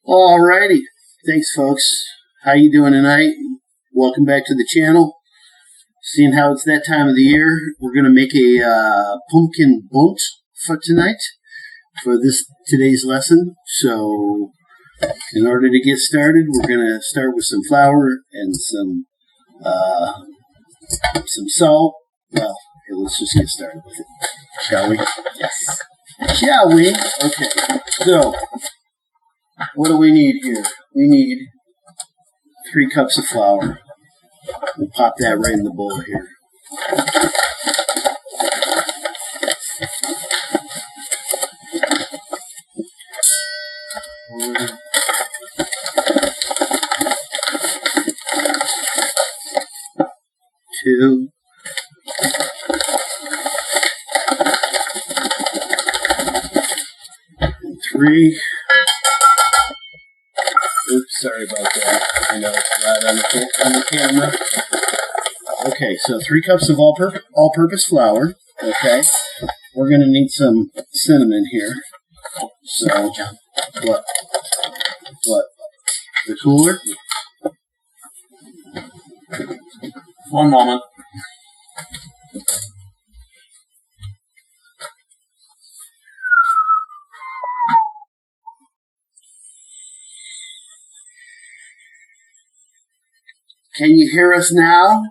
Alrighty, thanks folks. How you doing tonight? Welcome back to the channel. Seeing how it's that time of the year, we're going to make a pumpkin Bundt for tonight, for today's lesson. So, in order to get started, we're going to start with some flour and some salt. Well, here, let's just get started with it, shall we? Yes. Shall we? Okay, so what do we need here? We need 3 cups of flour. We'll pop that right in the bowl here. One, 2, 3. Oops, sorry about that. I know it's loud on the camera. Okay, so 3 cups of all-purpose flour. Okay, we're going to need some cinnamon here. So, what? The cooler? One moment. Can you hear us now?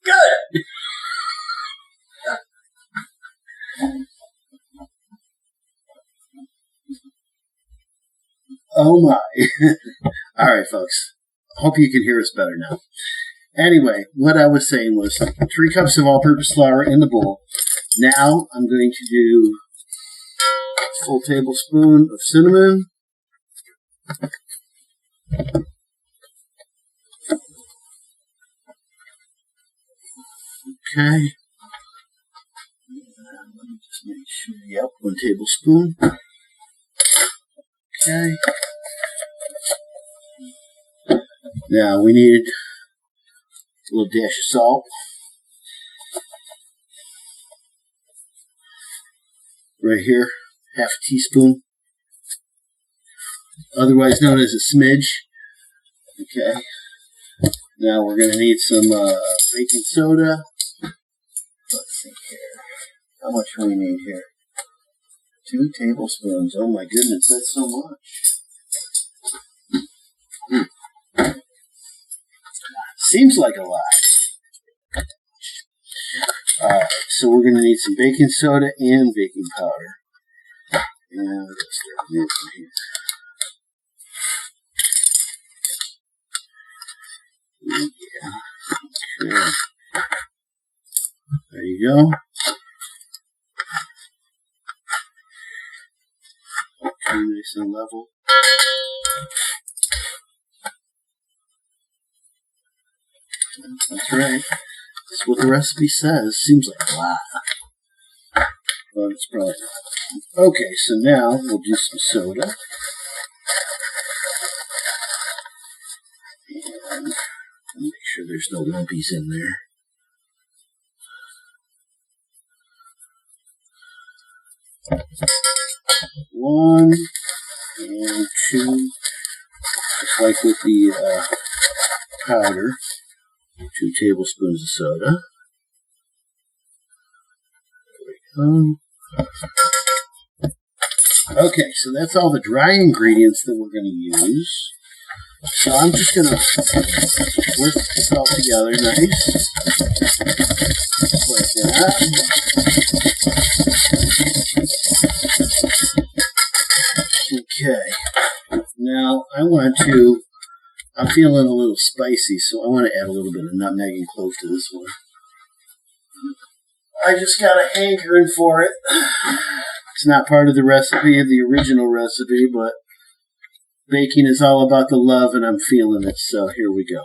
Good. Oh my. Alright folks, hope you can hear us better now. Anyway, what I was saying was 3 cups of all-purpose flour in the bowl. Now I'm going to do a full tablespoon of cinnamon. Okay. Let me just make sure. Yep, 1 tablespoon. Okay. Now we need a little dash of salt. Right here, half a teaspoon. Otherwise known as a smidge. Okay. Now we're going to need some baking soda. Let's see here. How much do we need here? 2 tablespoons. Oh my goodness, that's so much. Seems like a lot. Alright, so we're going to need some baking soda and baking powder. And let's start mixing here. Yeah. Okay. There you go. Okay, nice and level. That's right. That's what the recipe says. Seems like a lot. But it's probably not. Okay, so now we'll do some soda. And make sure there's no lumpies in there. One and 2, just like with the powder, 2 tablespoons of soda. There we go. Okay, so that's all the dry ingredients that we're going to use. So I'm just going to whisk this all together nice, like that. Okay, now I'm feeling a little spicy, so I want to add a little bit of nutmeg and clove to this one. I just got a hankering for it. It's not part of the recipe, of the original recipe, but baking is all about the love, and I'm feeling it, so here we go.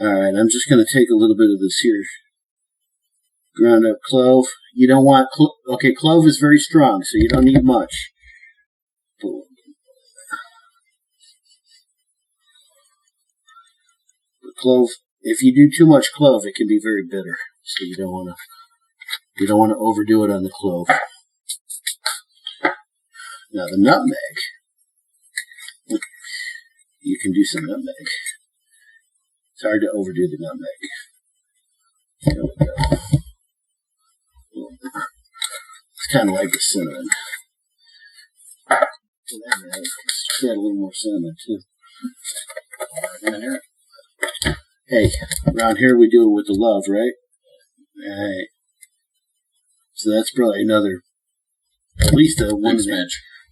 Alright, I'm just going to take a little bit of this here ground up clove. You don't want, okay, clove is very strong, so you don't need much. The clove, if you do too much clove, it can be very bitter, so you don't want to overdo it on the clove. Now the nutmeg, you can do some nutmeg. It's hard to overdo the nutmeg. There we go. It's kind of like the cinnamon. Let's add a little more cinnamon too. Hey, around here we do it with the love, right? Alright. So that's probably another, at least a one.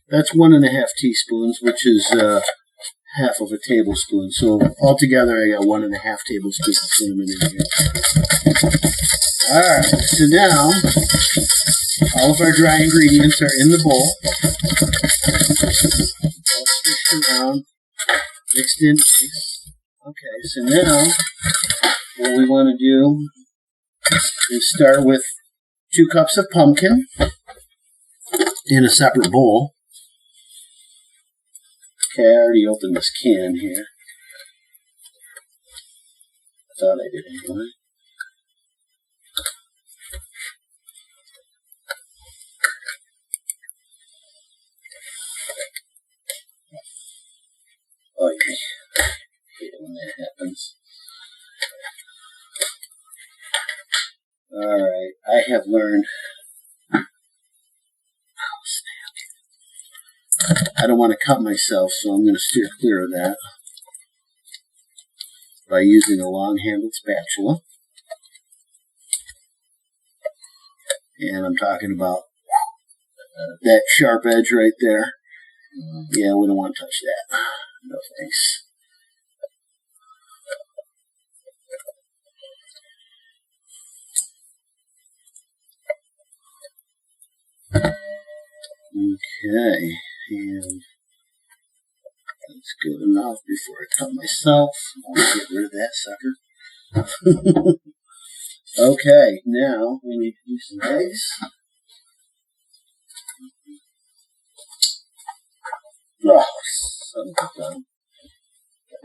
That's 1.5 teaspoons, which is half of a tablespoon. So altogether, I got 1.5 tablespoons of cinnamon in here. Alright, so now all of our dry ingredients are in the bowl. All switched around, mixed in. Okay, so now what we want to do is start with 2 cups of pumpkin in a separate bowl. Okay, I already opened this can here. I thought I did anyway. Oh, yeah. I hate it when that happens. Alright, I have learned. Oh, snap. I don't want to cut myself, so I'm going to steer clear of that by using a long-handled spatula. And I'm talking about that sharp edge right there. Yeah, we don't want to touch that. No thanks. Okay, and that's good enough before I cut myself. I want to get rid of that sucker. Okay, now we need to do some eggs. Oh, son of a gun.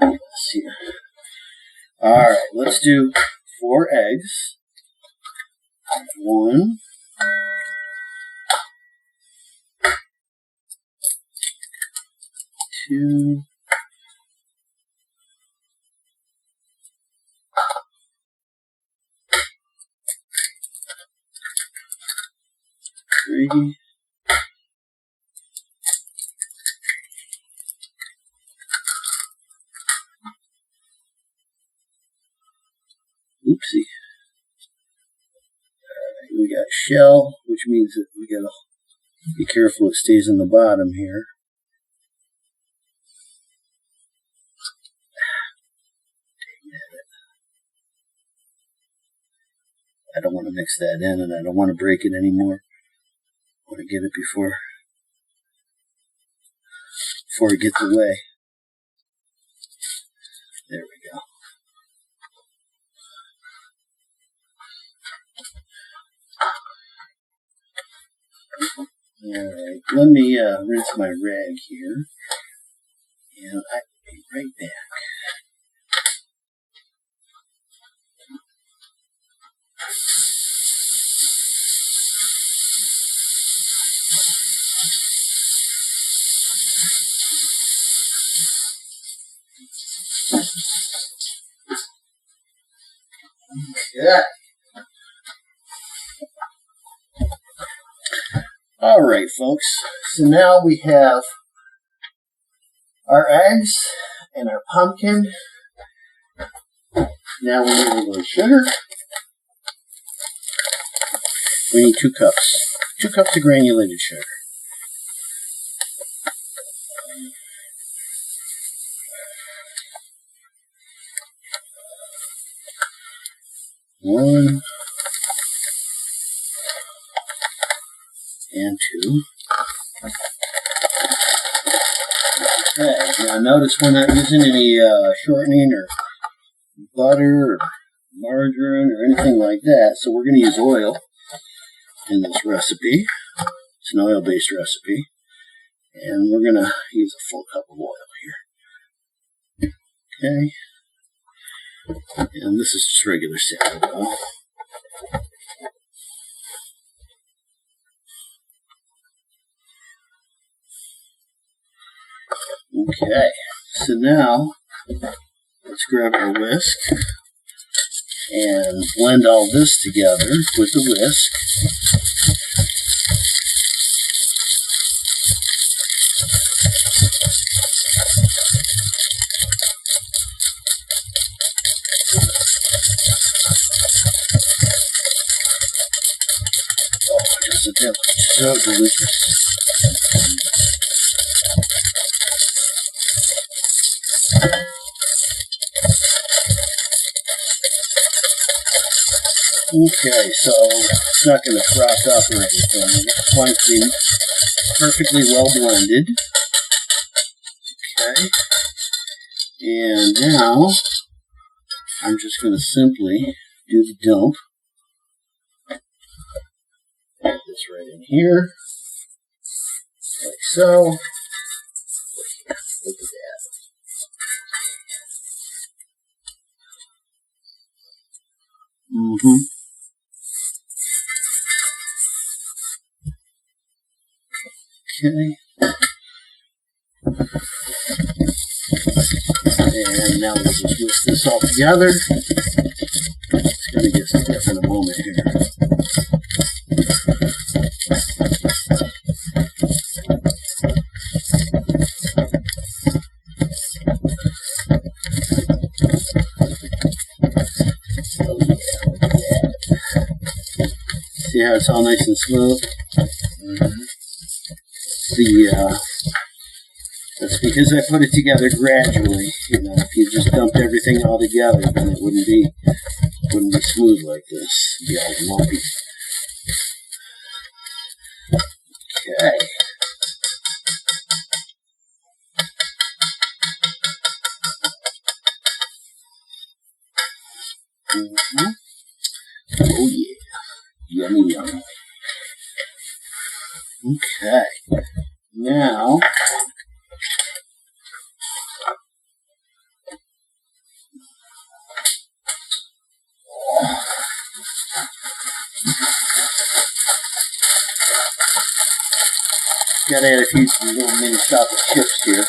Let's see. Alright, let's do 4 eggs. 1, 2, 3, 'Oopsie. Alright, we got shell, which means that we gotta be careful it stays in the bottom here. I don't want to mix that in, and I don't want to break it anymore. I want to get it before it gets away. There we go. Alright, let me rinse my rag here, and I'll be right back. Okay. Alright, folks, so now we have our eggs and our pumpkin. Now we need a little sugar. We need 2 cups. 2 cups of granulated sugar. One and 2. Okay, now notice we're not using any shortening or butter or margarine or anything like that, so we're going to use oil in this recipe. It's an oil-based recipe, and we're going to use a full cup of oil here. Okay, and this is just regular salad oil. Okay, So now, let's grab our whisk and blend all this together with the whisk. Oh, doesn't that look so delicious? Okay, so it's not going to froth up or anything. I just want it to be perfectly well blended. Okay. And now, I'm just going to simply do the dump. Put this right in here. Like so. Look at that. Okay. And now we'll just whisk this all together. It's going to get stiff in a moment here. Oh yeah, look at that. See how it's all nice and smooth? That's because I put it together gradually. You know, if you just dumped everything all together, then it wouldn't be smooth like this. It'd be all lumpy. Okay. Oh yeah. Yummy, yummy. Okay. Now, gotta add a few little mini chocolate chips here.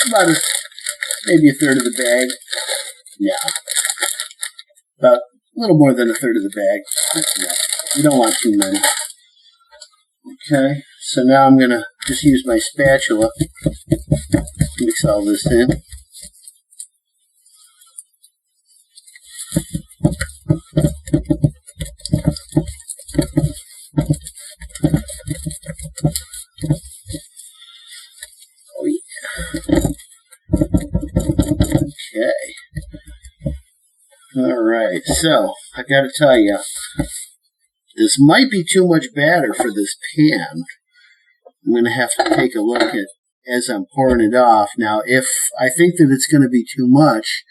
About maybe a third of the bag. Yeah. About a little more than a third of the bag. Yeah. You don't want too many. Okay, so now I'm going to just use my spatula to mix all this in. Oh yeah. Okay. Alright, so I got to tell you, this might be too much batter for this pan. I'm going to have to take a look at as I'm pouring it off. Now, if I think that it's going to be too much,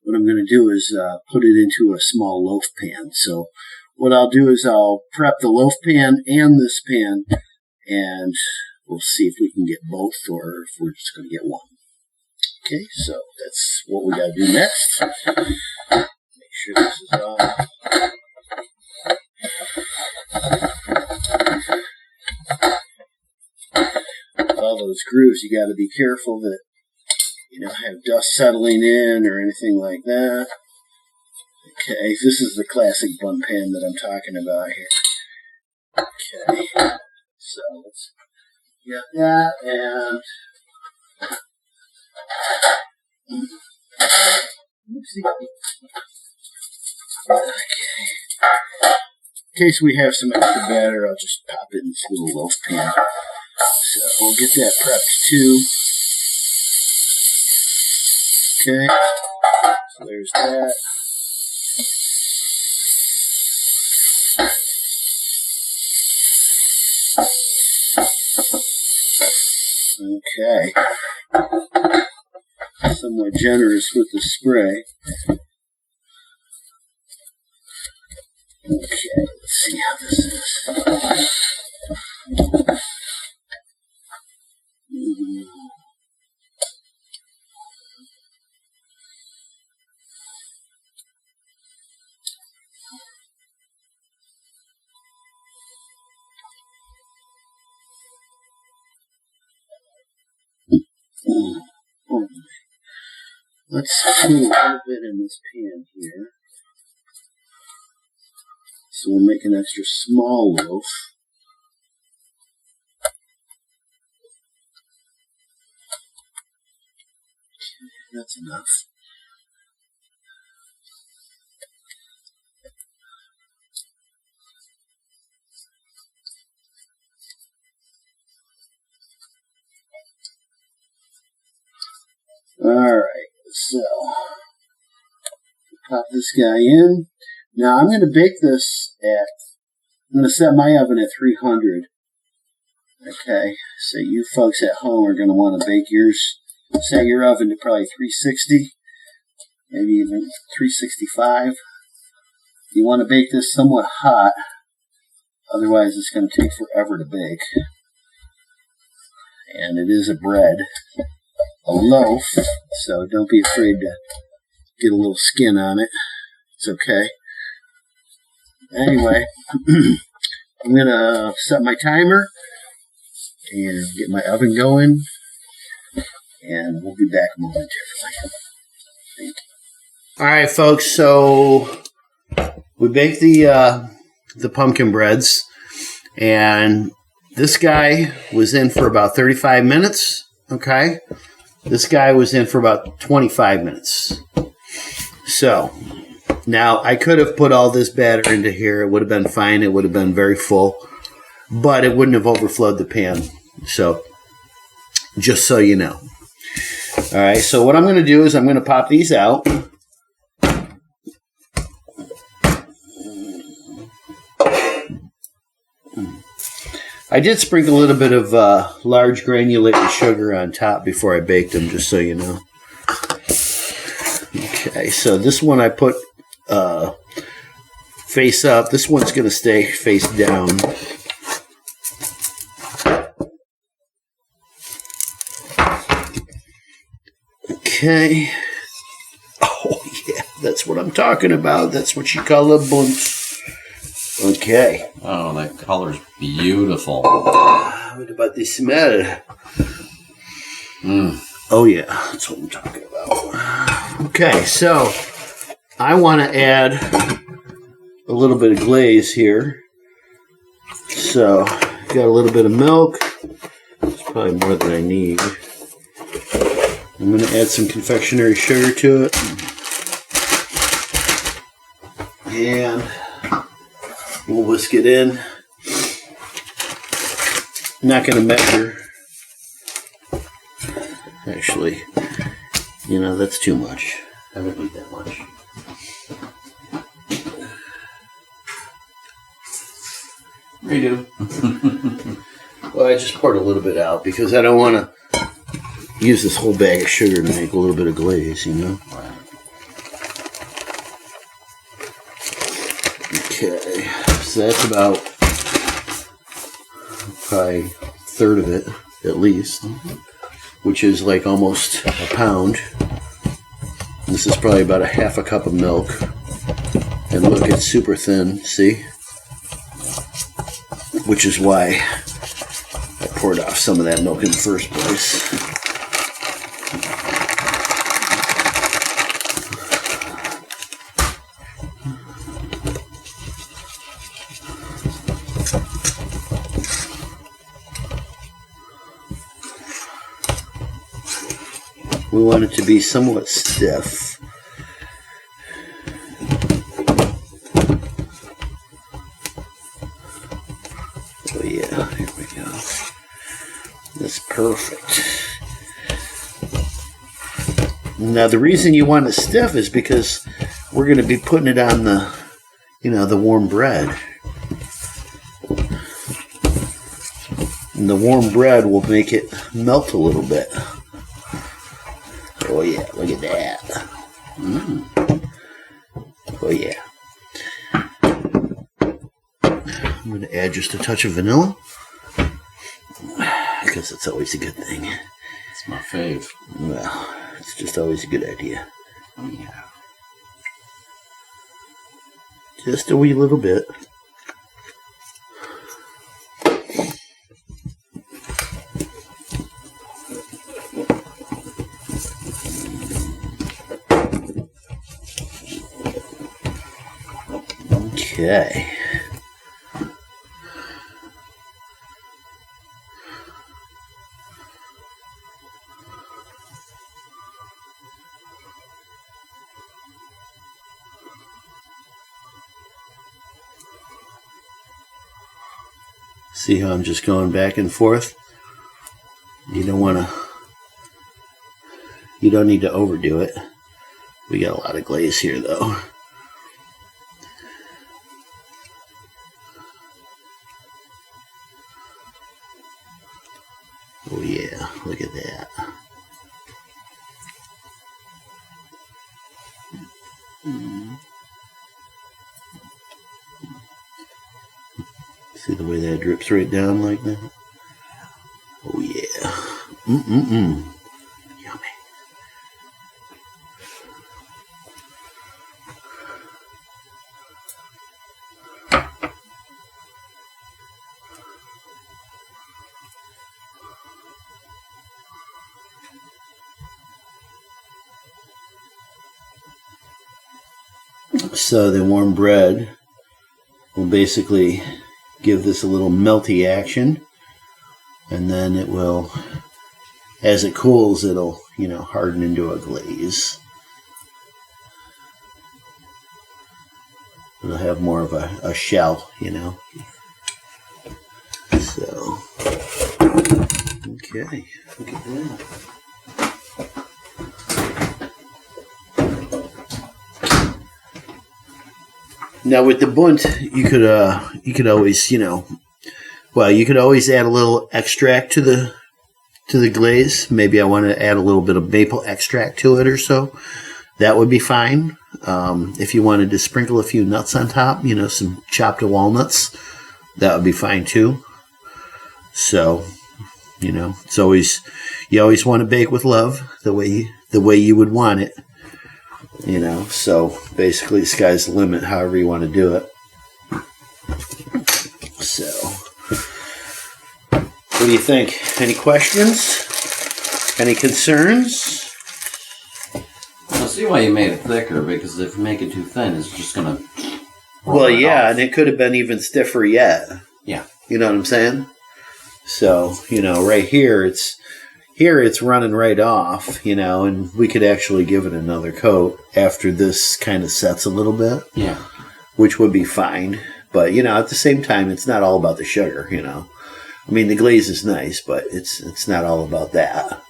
what I'm going to do is put it into a small loaf pan. So what I'll do is I'll prep the loaf pan and this pan, and we'll see if we can get both or if we're just going to get one. Okay, so that's what we got to do next. Make sure this is on. With all those grooves, you got to be careful that you don't have dust settling in or anything like that. Okay, this is the classic Bundt pan that I'm talking about here. Okay, so let's get that and oopsie. Okay. In case we have some extra batter, I'll just pop it in this little loaf pan. So we'll get that prepped too. Okay, so there's that. Okay. Somewhat generous with the spray. Okay, let's see how this is. Let's put a little bit in this pan here. So we'll make an extra small loaf. Okay, that's enough. Alright, so pop this guy in. Now I'm going to bake this I'm going to set my oven at 300. Okay, so you folks at home are going to want to bake yours, set your oven to probably 360, maybe even 365. You want to bake this somewhat hot, otherwise it's going to take forever to bake. And it is a bread, a loaf, so don't be afraid to get a little skin on it. It's okay. Anyway, I'm going to set my timer and get my oven going, and we'll be back momentarily. Thank you. Alright folks, so we baked the pumpkin breads, and this guy was in for about 35 minutes, okay? This guy was in for about 25 minutes. So, now I could have put all this batter into here. It would have been fine. It would have been very full. But it wouldn't have overflowed the pan. So, just so you know. Alright, so what I'm going to do is I'm going to pop these out. I did sprinkle a little bit of large granulated sugar on top before I baked them, just so you know. Okay, so this one I put face up. This one's going to stay face down. Okay. Oh, yeah, that's what I'm talking about. That's what you call a Bundt. Okay. Oh, that color's beautiful. What about the smell? Oh, yeah, that's what I'm talking about. Okay, so I want to add a little bit of glaze here. So, got a little bit of milk. It's probably more than I need. I'm going to add some confectionery sugar to it. And we'll whisk it in. Not going to measure. Actually, you know, that's too much. I don't need that much. Redo. Well, I just poured a little bit out because I don't want to use this whole bag of sugar to make a little bit of glaze, you know? Okay, so that's about probably a third of it, at least, which is like almost a pound. This is probably about a half a cup of milk. And look, it's super thin, see? Which is why I poured off some of that milk in the first place. We want it to be somewhat stiff. Oh yeah, here we go. That's perfect. Now the reason you want it stiff is because we're going to be putting it on the, you know, the warm bread. And the warm bread will make it melt a little bit. Oh yeah, look at that. Oh yeah. I'm going to add just a touch of vanilla. Because it's always a good thing. It's my fave. Well, it's just always a good idea. Oh yeah. Just a wee little bit. Okay. See how I'm just going back and forth? You don't need to overdo it. We got a lot of glaze here though. Oh yeah, look at that. See the way that drips right down like that? Oh yeah. Yummy. So the warm bread will basically give this a little melty action, and then it will, as it cools, it'll, harden into a glaze. It'll have more of a shell, So, okay, look at that. Now with the Bundt, you could always, you could always add a little extract to the glaze. Maybe I want to add a little bit of maple extract to it or so. That would be fine. If you wanted to sprinkle a few nuts on top, some chopped walnuts, that would be fine too. So, it's always, you always want to bake with love the way you would want it. So basically the sky's the limit, however you want to do it. So, what do you think? Any questions? Any concerns? I see why you made it thicker, because if you make it too thin, it's just going to... Well, yeah, and it could have been even stiffer yet. Yeah. You know what I'm saying? So, right here, it's running right off, and we could actually give it another coat after this kind of sets a little bit. Yeah. Which would be fine. But, at the same time, it's not all about the sugar, I mean, the glaze is nice, but it's not all about that.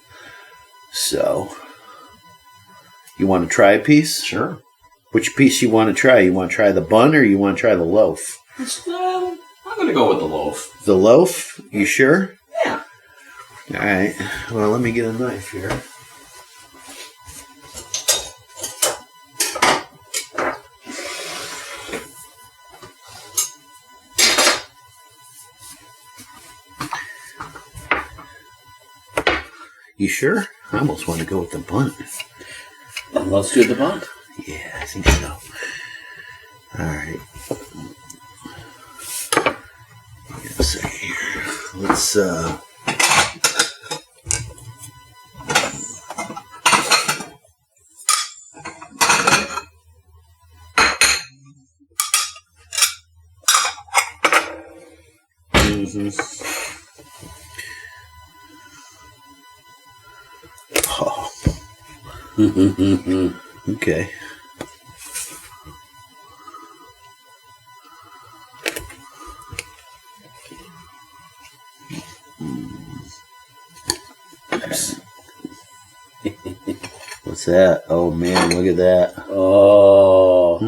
So, you want to try a piece? Sure. Which piece you want to try? You want to try the bun or you want to try the loaf? I'm going to go with the loaf. The loaf? You sure? Yeah. All right. Well, let me get a knife here. You sure? I almost want to go with the Bundt. Let's do the Bundt. Yeah, I think so. All right. Give me a second here. Let's, Oh. Okay. What's that? Oh man, look at that. Oh.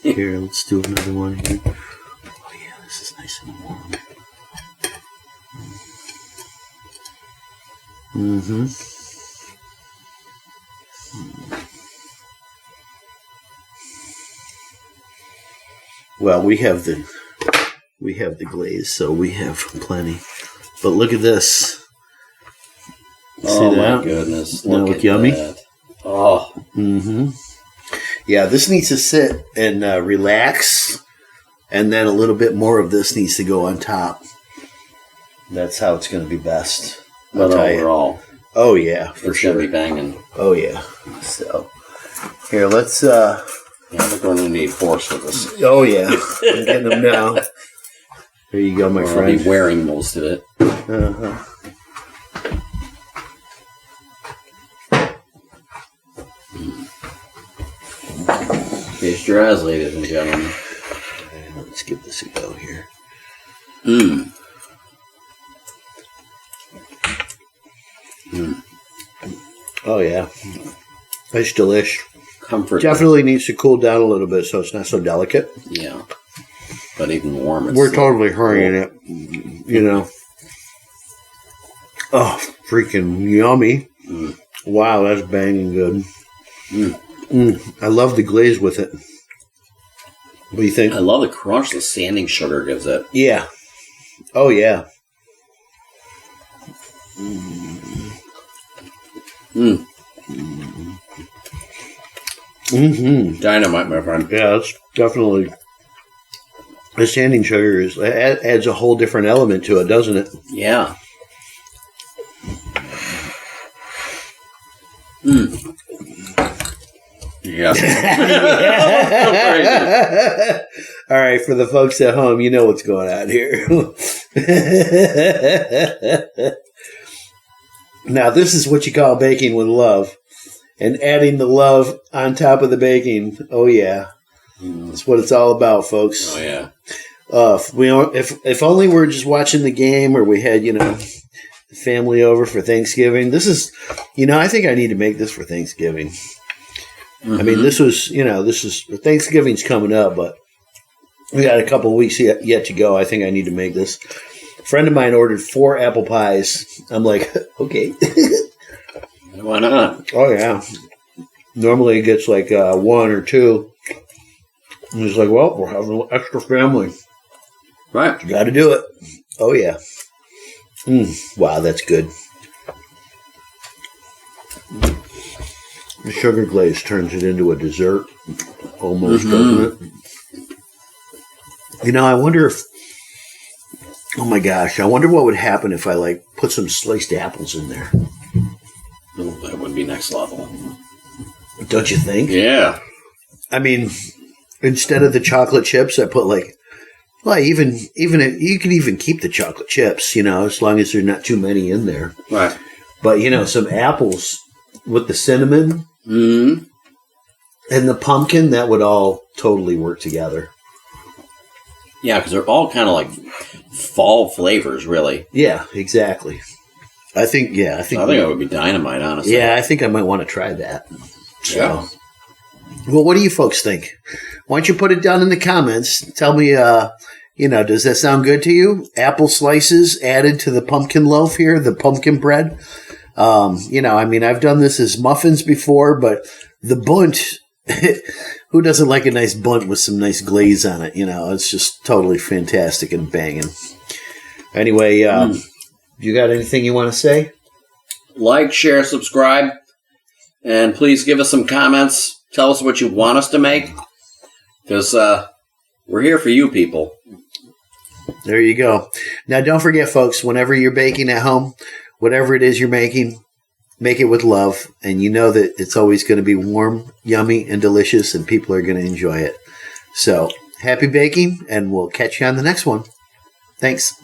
Here, let's do another one here. Oh yeah, this is nice and warm. Well, we have the glaze, so we have plenty. But look at this. Oh my goodness! Look at yummy. That. Oh. Yeah, this needs to sit and relax, and then a little bit more of this needs to go on top. That's how it's going to be best. But overall, oh yeah, for it's sure. Gonna be banging. Oh yeah. So here, let's Yeah, we're going to need force with this. Oh, yeah. I'm getting them now. There you go, my friend. I'll be wearing most of it. Uh-huh. Taste your eyes, ladies and gentlemen. Let's give this a go here. Oh, yeah. It's delish. Comfort. Definitely needs to cool down a little bit so it's not so delicate. Yeah. But even warm, it's We're totally hurrying it, you know. Oh, freaking yummy. Wow, that's banging good. I love the glaze with it. What do you think? I love the crunch the sanding sugar gives it. Yeah. Oh, yeah. Dynamite, my friend. Yeah, it's definitely... The sanding sugar adds a whole different element to it, doesn't it? Yeah. Yeah. All right, for the folks at home, you know what's going on here. Now, this is what you call baking with love. And adding the love on top of the baking. Oh, yeah. That's what it's all about, folks. Oh, yeah. If only we're just watching the game or we had, family over for Thanksgiving. This is, I think I need to make this for Thanksgiving. I mean, this is Thanksgiving's coming up, but we got a couple of weeks yet to go. I think I need to make this. A friend of mine ordered 4 apple pies. I'm like, okay. Why not? Oh, yeah. Normally it gets like 1 or 2. And he's like, well, we're having an extra family. Right. You got to do it. Oh, yeah. Wow, that's good. The sugar glaze turns it into a dessert, almost, doesn't it? I wonder if... Oh, my gosh. I wonder what would happen if I, put some sliced apples in there. Oh, that would be next level. Don't you think? Yeah. I mean, instead of the chocolate chips, I put even you can even keep the chocolate chips, as long as there's not too many in there. Right. But some apples with the cinnamon and the pumpkin, that would all totally work together. Yeah, because they're all kind of like fall flavors, really. Yeah, exactly. I think it would be dynamite, honestly. Yeah, I think I might want to try that. So. Yeah. Well, what do you folks think? Why don't you put it down in the comments? Tell me, does that sound good to you? Apple slices added to the pumpkin loaf here, the pumpkin bread. I've done this as muffins before, but the Bundt, who doesn't like a nice Bundt with some nice glaze on it? It's just totally fantastic and banging. Anyway, you got anything you want to say? Like, share, subscribe, and please give us some comments. Tell us what you want us to make, because we're here for you people. There you go. Now, don't forget, folks, whenever you're baking at home, whatever it is you're making, make it with love, and you know that it's always going to be warm, yummy, and delicious, and people are going to enjoy it. So, happy baking, and we'll catch you on the next one. Thanks.